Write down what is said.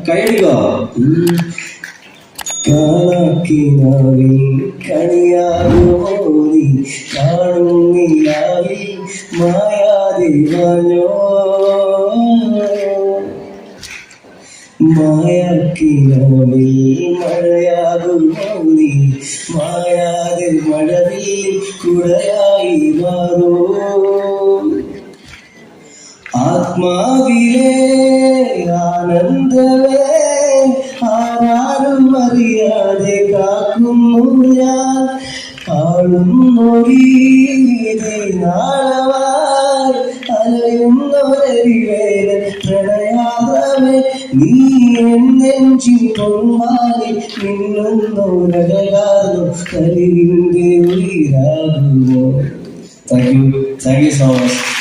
കൈയടിക്കോ കണക്കിനാവിൽ കണിയാകുമോനി കാണുന്നില്ലാവിൽ മായാതിവാനോ മായാക്കിനാവിൽ മഴയാകുമോനി മായാതിൽ മഴവിൽ കുടയായി മാറോ ആത്മാവിലെ ആനന്ദവേ ആരാരും അറിയാതെ കാക്കുന്നു ഞാൻ കാണുന്നൊരീതി നാളവായി അലയുന്നൊരരിവേല പ്രണയാതമേ നീ എന്നെഞ്ചിൻ പൊന്മാരി മിന്നുന്നൊരകാലം കരിവിൻ്റെ ഉയിരാകുമോ. Thank you so much.